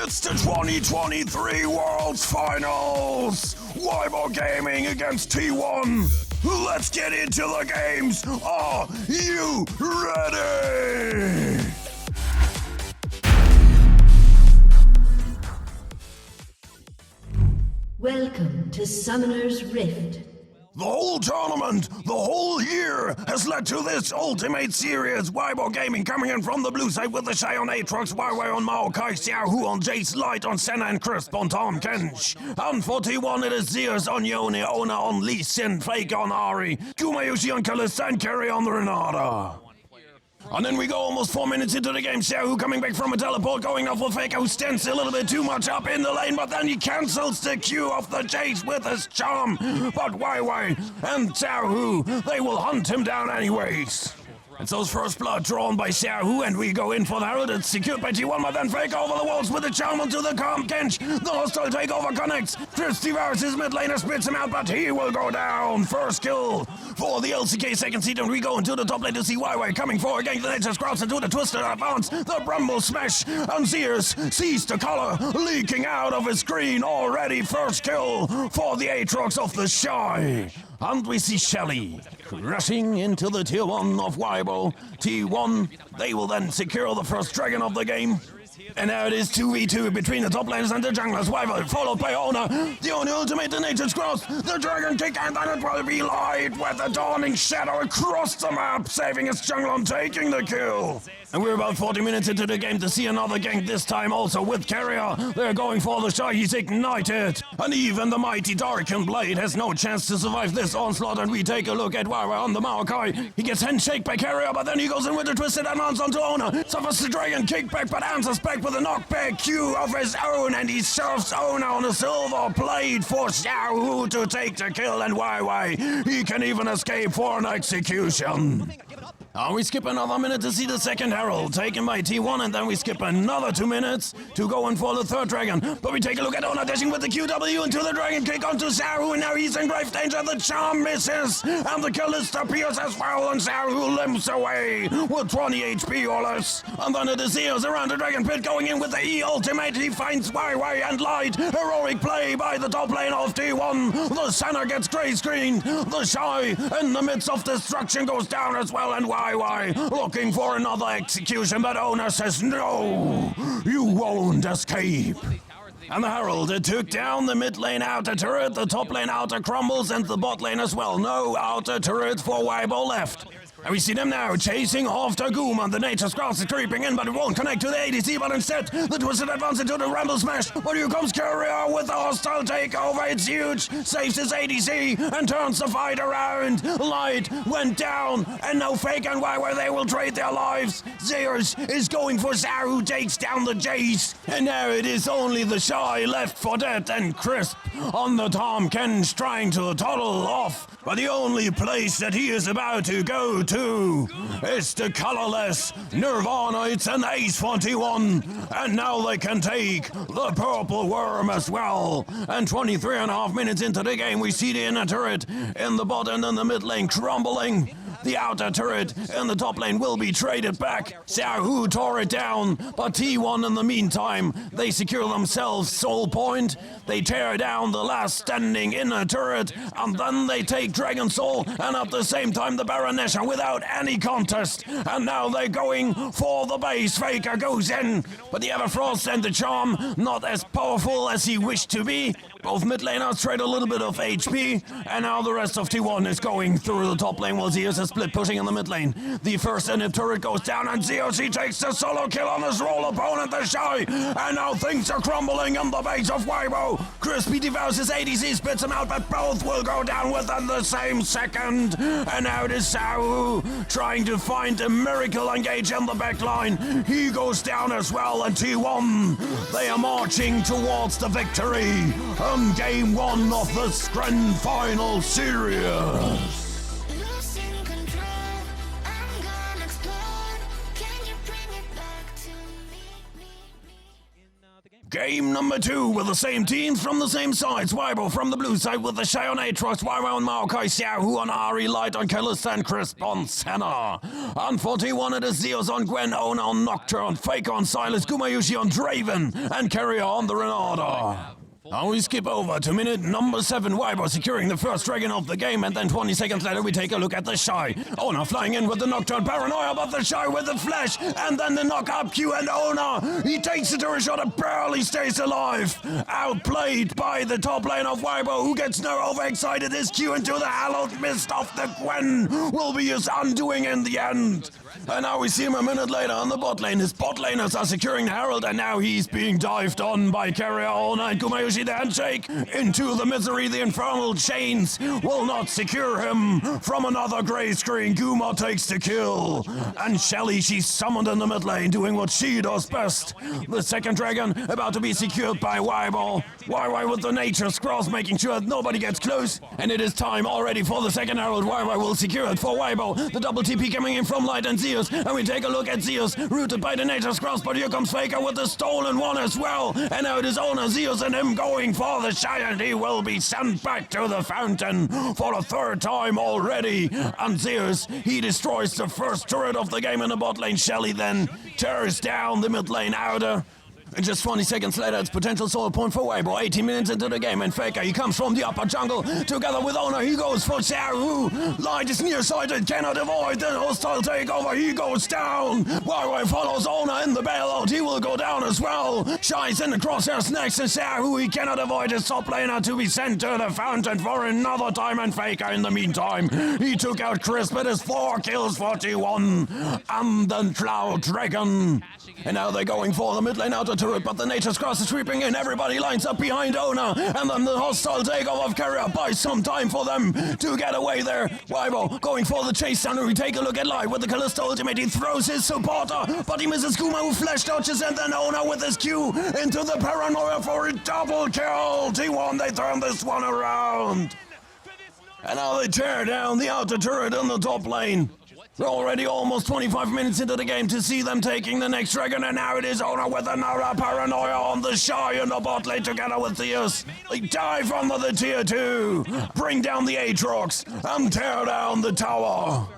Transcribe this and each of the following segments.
It's the 2023 World's Finals! WeiboGaming against T1. Let's get into the games. Are you ready? Welcome to Summoner's Rift. The whole tournament, the whole year, has led to this ultimate series. WeiboGaming coming in from the blue side with the Shy on Aatrox, Weiwei on Maokai, Xiaohu on Jace, Light on Senna and Crisp on Tahm Kench. And for T1 it is Zeus on Yone, Ona on Lee Sin, Fake on Ari, Gumayushi on Kalista and Kerry on the Renata. And then we go almost 4 minutes into the game. Xiaohu coming back from a teleport, going off with Faker, who stands a little bit too much up in the lane, but then he cancels the Q of the Jace with his charm. But Weiwei and Xiaohu, they will hunt him down anyways. It's those first blood drawn by Xiaohu, and we go in for the Herald. It's secured by T1, but then Faker over the walls with the charm onto the Tahm Kench. The hostile takeover connects. Chris devours his mid laner, spits him out, but he will go down. First kill for the LCK second seed, and we go into the top lane to see Weiwei coming forward against the Nature's Cross into the Twisted Advance. The Bramble Smash, and Zeus sees the color leaking out of his screen already. First kill for the Aatrox of the Shy. And we see Shelly rushing into the tier 1 of Weibo. T1, they will then secure the first dragon of the game. And now it is 2v2 between the top laners and the junglers. Weibo followed by Ona. The only ultimate, the Nature's Cross, the Dragon Kick, and then it will be Light with the Dawning Shadow across the map, saving his jungler and taking the kill. And we're about 40 minutes into the game to see another gank, this time also with Carrier. They're going for the Shy, he's ignited. And even the mighty Darkin Blade has no chance to survive this onslaught. And we take a look at Weiwei on the Maokai. He gets handshake by Carrier, but then he goes in with the Twisted Advance onto Ona. Suffers the Dragon Kickback, but answers back with a knockback Q of his own. And he serves Ona on a silver plate for Xiaohu to take the kill. And Weiwei, he can even escape for an execution. We skip another minute to see the second Herald taken by T1, and then we skip another 2 minutes to go in for the third dragon. But we take a look at Ona dashing with the QW into the Dragon Kick onto Xiaohu, and now he's in grave danger. The charm misses, and the Kalista appears as well, and Xiaohu limps away with 20 HP or less. And then it is Zeus around the Dragon Pit going in with the E ultimate. He finds Weiwei and Light. Heroic play by the top lane of T1. The Senna gets grey screened. The Shy in the midst of destruction goes down as well, and Weiwei looking for another execution, but Ona says no, you won't escape. And the Herald, it took down the mid lane outer turret, the top lane outer crumbles, and the bot lane as well. No outer turret for Weibo left. And we see them now chasing after Goom, and the Nature's Cross is creeping in, but it won't connect to the ADC, but instead the Twisted Advance into the Rumble Smash. But here comes Carrier with the hostile takeover. It's huge, saves his ADC and turns the fight around. Light went down, and no Fake and Weiwei, they will trade their lives. Zeus is going for Xiaohu, takes down the Jace, and now it is only the Shy left for dead, and Crisp on the Tahm Kench trying to toddle off. But the only place that he is about to go to is the colorless Nirvana. It's an ace for T1, and now they can take the purple worm as well. And 23.5 minutes into the game, we see the inner turret in the bot and in the mid lane crumbling. The outer turret in the top lane will be traded back. Xiaohu tore it down, but T1 in the meantime, they secure themselves Soul Point. They tear down the last standing inner turret, and then they take Dragon Soul, and at the same time the Baronesha without any contest. And now they're going for the base. Faker goes in, but the Everfrost and the Charm not as powerful as he wished to be. Both mid laners trade a little bit of HP, and now the rest of T1 is going through the top lane while Zeus is split pushing in the mid lane. The first inhib turret goes down, and Zeus, he takes the solo kill on his role opponent, the Shy, and now things are crumbling in the base of Weibo. Crispy devours his ADC, spits him out, but both will go down within the same second. And now it is Xiaohu trying to find a miracle engage in the backline. He goes down as well, and T1, they are marching towards the victory on game 1 of the Grand Final Series. Game number 2 with the same teams from the same sides. Weibo from the blue side with the Shy on Aatrox, Weibo on Maokai, Xiaohu on Ari, Light on Callista and Crisp on Senna. On 41 it is Zeus on Gwen, Ona on Nocturne, Faker on Silas, Gumayushi on Draven, and Carrier on the Renata. Now we skip over to minute number 7, Weibo securing the first dragon of the game, and then 20 seconds later we take a look at the Shy. Ona flying in with the Nocturne, Paranoia, but the Shy with the Flash, and then the knock-up Q, and Ona, he takes it to a shot and barely stays alive. Outplayed by the top lane of Weibo, who gets now overexcited. His Q into the hallowed mist of the Gwen will be his undoing in the end. And now we see him a minute later on the bot lane. His bot laners are securing the Herald, and now he's being dived on by Carrier Ona and Gumayushi the handshake into the misery. The infernal chains will not secure him from another grey screen. Guma takes the kill, and Shelly, she's summoned in the mid lane, doing what she does best. The second dragon about to be secured by Weibo. Weibo with the Nature's Cross, making sure that nobody gets close, and it is time already for the second Herald. Weibo will secure it for Weibo. The double TP coming in from Light and Zeus, and we take a look at Zeus, rooted by the Nature's Cross, but here comes Faker with the stolen one as well, and now it is Ona, Zeus, and him going for the Shy, and he will be sent back to the fountain for the third time already. And Zeus, he destroys the first turret of the game in the bot lane. Shelly then tears down the mid lane outer. And just 20 seconds later, it's potential soul point for Weibo. 18 minutes into the game, and Faker, he comes from the upper jungle together with Ona. He goes for Xiaohu. Light is nearsighted, cannot avoid the hostile takeover. He goes down. Weibo follows Ona in the bailout. He will go down as well. Shy's in the crosshairs next to Xiaohu. He cannot avoid his top laner to be sent to the fountain for another time. And Faker, in the meantime, he took out Crisp. It is 4 kills for T1 and the Cloud Dragon. And now they're going for the mid lane outer turret, but the Nature's Cross is sweeping in. Everybody lines up behind Ona, and then the hostile takeover of Carrier buys some time for them to get away there. Weibo going for the chase down. We take a look at Light with the Callista ultimate. He throws his supporter, but he misses Kuma, who flash dodges, and then Ona with his Q into the Paranoia for a double kill. T1, they turn this one around. And now they tear down the outer turret in the top lane. We're already almost 25 minutes into the game to see them taking the next dragon, and now it is Ona with another Paranoia on the Shy in the bot lane together with Zeus. They dive under the tier 2, bring down the Aatrox, and tear down the tower.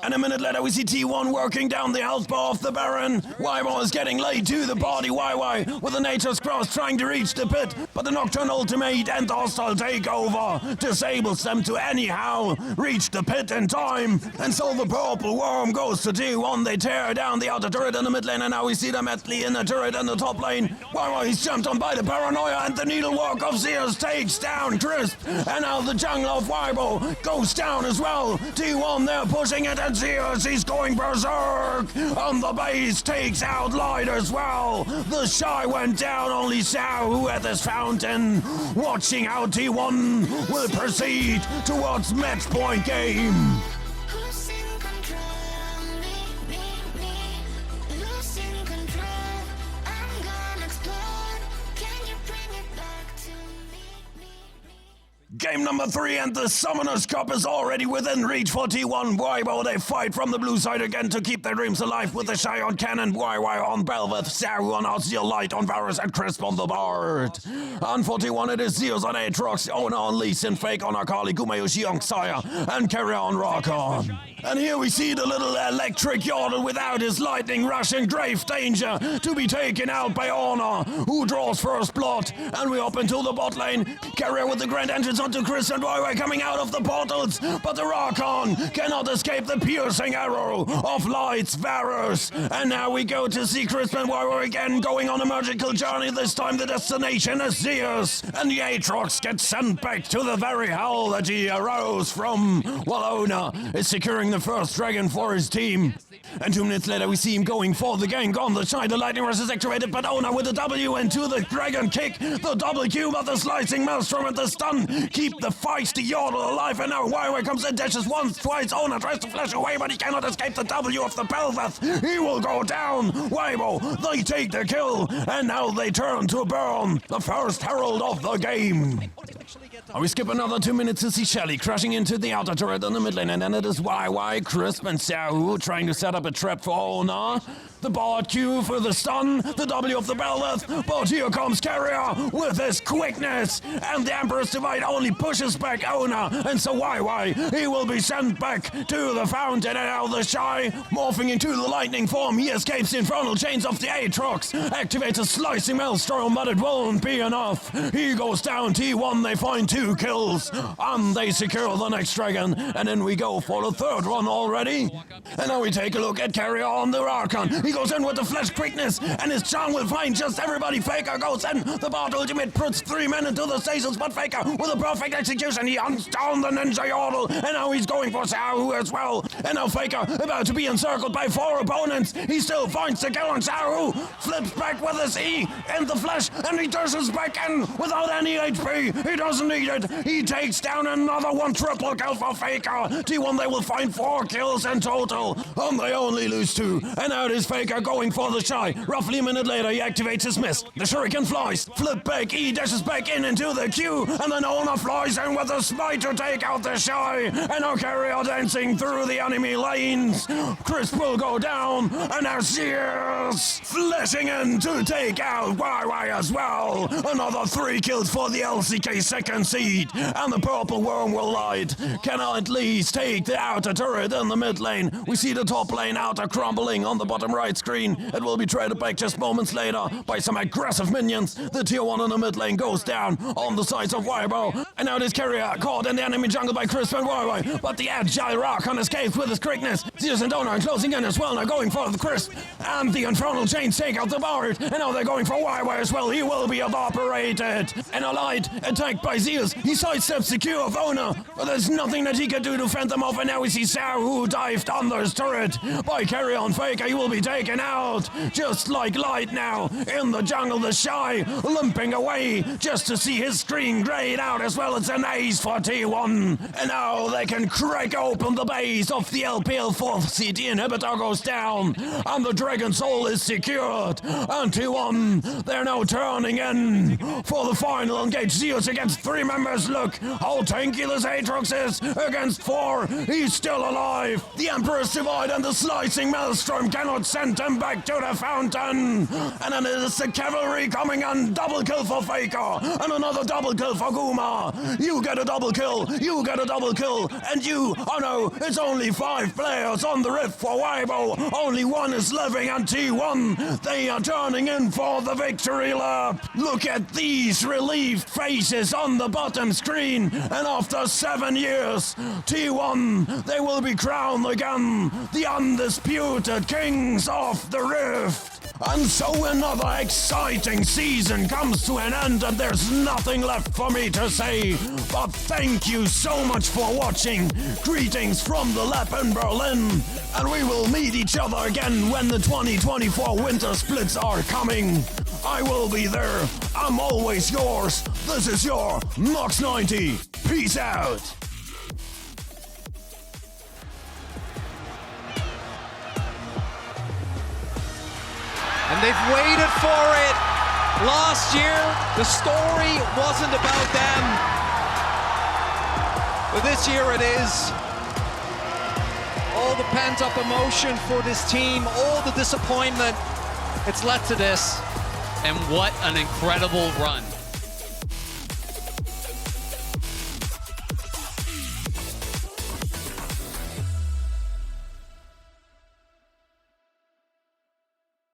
And a minute later we see T1 working down the health bar of the Baron. Weibo is getting laid to the body. YY with the Nature's Cross trying to reach the pit, but the Nocturne ultimate and the hostile takeover disables them to anyhow reach the pit in time. And so the purple worm goes to T1. They tear down the outer turret in the mid lane, and now we see them actually in the turret in the top lane. YY, he's jumped on by the Paranoia, and the needlework of Zeus takes down Crisp. And now the jungle of Weibo goes down as well. T1, they're pushing it, and Zeus, he's going berserk. And the base takes out Light as well. The Shy went down, only Sao, who at this fountain, watching how T1 will proceed towards match point game. Game number 3, and the Summoner's Cup is already within reach for T1. Weibo, they fight from the blue side again to keep their dreams alive with the Shy on Cannon, Weibo on Belveth, Saru on Ozzy, Light on Varus, and Crisp on the Bard. On 41 it is Zeus on Aatrox, Ona on Lee Sin, Fake on Akali, Gumayushi on Xayah, and Carrier on Rakon. And here we see the little electric Yordle without his lightning rush in grave danger to be taken out by Ona, who draws first blood. And we up into the bot lane. Carrier with the grand entrance onto Chris and Weiwei coming out of the portals, but the Rakon cannot escape the piercing arrow of Light's Varus. And now we go to see Chris and Weiwei again going on a magical journey. This time the destination is Zeus, and the Aatrox gets sent back to the very hell that he arose from, while Ona is securing the first dragon for his team. And 2 minutes later we see him going for the gank on the Shy. The lightning rush is activated, but Ona with the W into the dragon kick, the double Q, but the slicing maelstrom and the stun keep the feisty Yordle alive. And now Weiwei comes in, dashes once, twice. Ona tries to flash away, but he cannot escape the W of the Belveth. He will go down. Weibo, they take the kill, and now they turn to burn the first herald of the game. We skip another 2 minutes to see Shelly crashing into the outer turret in the mid lane, and then it is Weiwei, Crisp, and Sahu trying to set up a trap for Ona. The bot Q for the stun, the W of the Beleth, but here comes Carrier with his quickness, and the Emperor's Divide only pushes back Ona, and so he will be sent back to the fountain, and now the Shy, morphing into the lightning form, he escapes the infernal chains of the Aatrox, activates a slicing maelstrom, but it won't be enough. He goes down, T1, they find 2 kills, and they secure the next dragon, and then we go for the 3rd one already. And now we take a look at Carrier on the Archon. He goes in with the flash quickness, and his charm will find just everybody. Faker goes in, the bot ultimate puts 3 men into the stasis, but Faker with a perfect execution, he hunts down the Ninja Yordle, and now he's going for Sahu as well. And now Faker, about to be encircled by 4 opponents, he still finds the kill on Sahu, flips back with his E and the flash, and he dashes back in without any HP. He doesn't need it. He takes down another one, triple kill for Faker. T1, they will find 4 kills in total, and they only lose 2. And out is Faker going for the Shy. Roughly a minute later, he activates his mist. The Shuriken flies, flip back, E dashes back in into the Q, and then Ona flies in with a smite to take out the Shy. And now Carrier dancing through the enemy lanes. Chris will go down, and now Sears flashing in to take out YY as well. Another 3 kills for the LCK 2nd seed, and the purple worm will light. Can at least take the outer turret in the mid lane. We see the top lane outer crumbling on the bottom right screen. It will be traded back just moments later by some aggressive minions. The tier 1 in the mid lane goes down on the sides of Weibo, and now this Carrier caught in the enemy jungle by Crisp and YY, but the agile Rakon escapes with his quickness. Zeus and Donut closing in as well, now going for the Crisp, and the infernal chains take out the Bard, and now they're going for YY as well. He will be evaporated, and Allied attacked by Zeus. He sidesteps the Q of Ona, but there's nothing that he can do to fend them off, and now we see Sahu dived under his turret by Carrier on Faker. He will be taken out, just like Light now in the jungle. The Shy limping away just to see his screen grayed out as well. It's an ace for T1, and now they can crack open the base of the LPL 4th seed. The inhibitor goes down, and the Dragon Soul is secured, and T1, they're now turning in for the final engage. Zeus against 3 members. Look how tanky this Aatrox is against 4. He's still alive. The Emperor's Divide and the slicing maelstrom cannot send him back to the fountain. And then it is the cavalry coming on. Double kill for Faker, and another double kill for Guma. You get a double kill, you get a double kill, and you, oh no, it's only 5 players on the Rift for Weibo. Only 1 is living, and T1, they are turning in for the victory lap. Look at these relieved faces on the bottom screen, and after 7 years, T1, they will be crowned again the undisputed kings of the Rift. And so another exciting season comes to an end, and there's nothing left for me to say but thank you so much for watching. Greetings from the lab in Berlin, and we will meet each other again when the 2024 winter splits are coming. I will be there. I'm always yours. This is your Nox90. Peace out. And they've waited for it. Last year, the story wasn't about them. But this year it is. All the pent-up emotion for this team, all the disappointment, it's led to this. And what an incredible run.